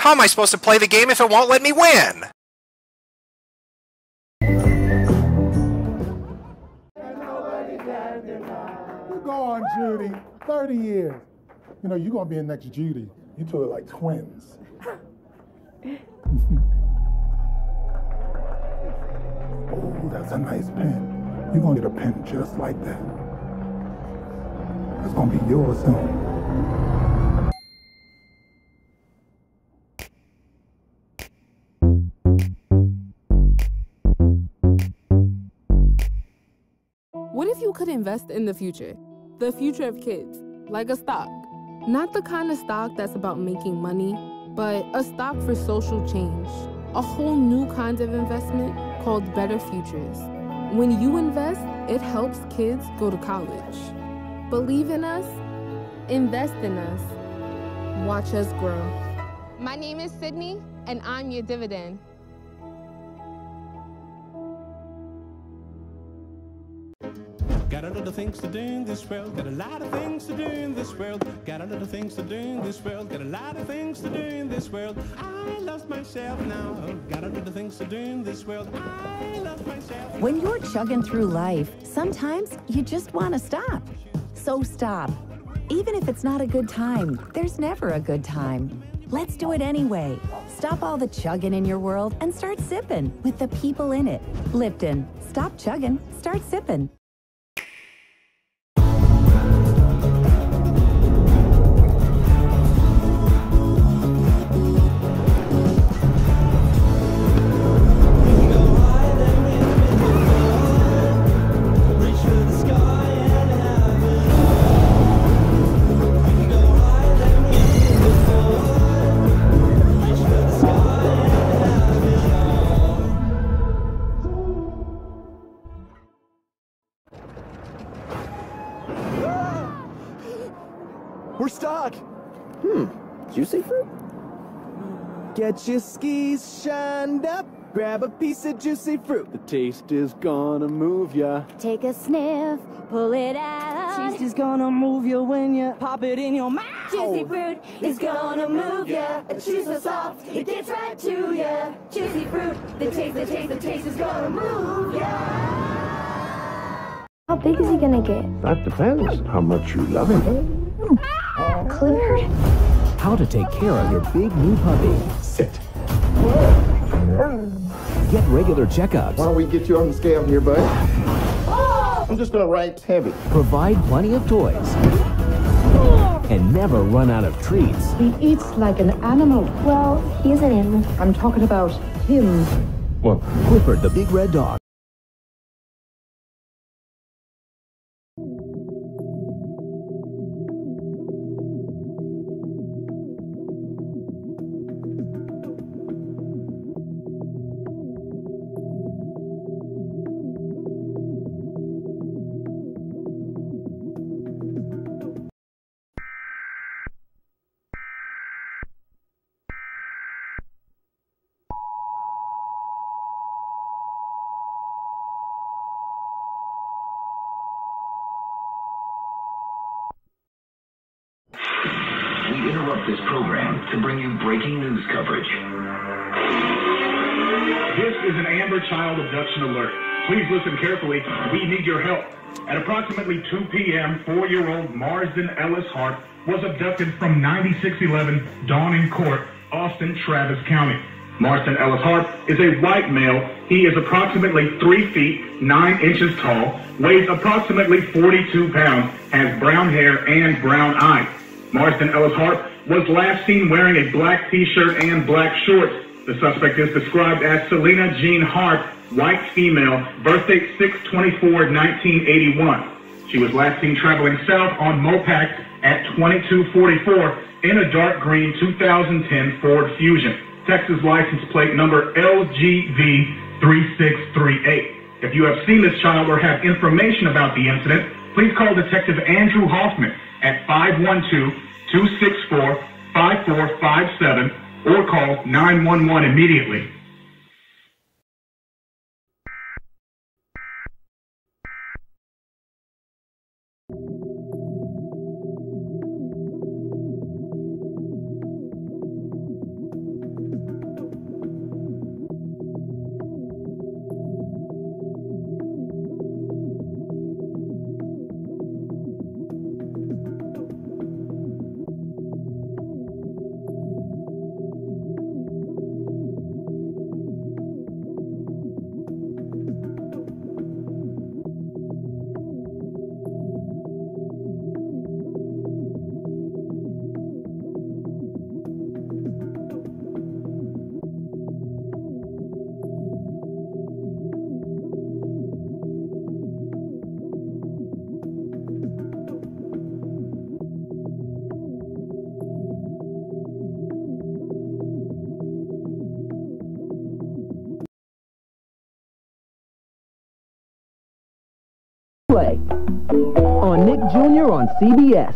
How am I supposed to play the game if it won't let me win? Go on, Judy. 30 years. You know, you're going to be the next Judy. You two are like twins. Oh, that's a nice pen. You're going to get a pen just like that. It's going to be yours soon. What if you could invest in the future of kids, like a stock? Not the kind of stock that's about making money, but a stock for social change. A whole new kind of investment called Better Futures. When you invest, it helps kids go to college. Believe in us, invest in us, watch us grow. My name is Sydney, and I'm your dividend. Got a lot of things to do in this world, got a lot of things to do in this world, got a lot of things to do in this world, got a lot of things to do in this world. I lost myself now, got a lot of things to do in this world, I lost myself now. When you're chugging through life, sometimes you just want to stop. So stop. Even if it's not a good time, there's never a good time. Let's do it anyway. Stop all the chugging in your world and start sipping with the people in it. Lipton. Stop chugging, start sipping. We're stuck! Juicy fruit? Get your skis shined up, grab a piece of juicy fruit. The taste is gonna move ya. Take a sniff, pull it out. Taste is gonna move ya when you pop it in your mouth. Juicy fruit is gonna move ya. Chews so soft, it gets right to ya. Juicy fruit, the taste is gonna move ya. How big is he gonna get? That depends how much you love him. Clifford? How to take care of your big new puppy. Sit. Get regular checkups. Why don't we get you on the scale here, bud? I'm just gonna write heavy. Provide plenty of toys. And never run out of treats. He eats like an animal. Well, he's an animal. I'm talking about him. What? Clifford the big red dog. We interrupt this program to bring you breaking news coverage. This is an Amber Child Abduction Alert. Please listen carefully. We need your help. At approximately 2 p.m., 4-year-old Marsden Ellis Hart was abducted from 9611 Dawning Court, Austin, Travis County. Marsden Ellis Hart is a white male. He is approximately 3 feet, 9 inches tall, weighs approximately 42 pounds, has brown hair and brown eyes. Marsden Ellis Hart was last seen wearing a black t-shirt and black shorts. The suspect is described as Selena Jean Hart, white female, birthdate 6/24/1981. She was last seen traveling south on Mopac at 2244 in a dark green 2010 Ford Fusion. Texas license plate number LGV3638. If you have seen this child or have information about the incident, please call Detective Andrew Hoffman at 512-264-5457 or call 911 immediately. play on Nick Jr. on CBS.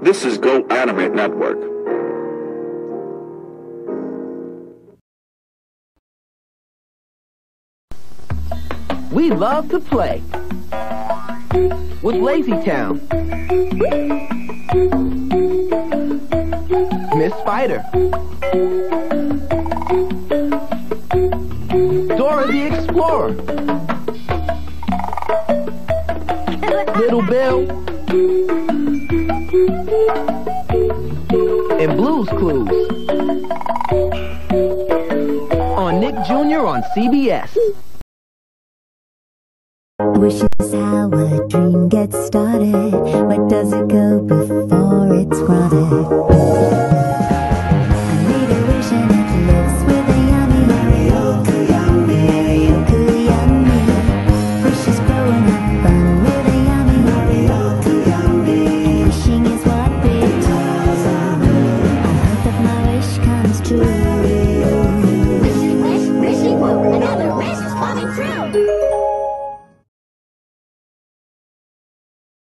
This is Go Anime Network. We love to play with Lazy Town, Miss Spider, Dora the Explorer, Little Bill, and Blue's Clues on Nick Jr. on CBS. Wish is how a dream gets started. Where does it go before it's granted?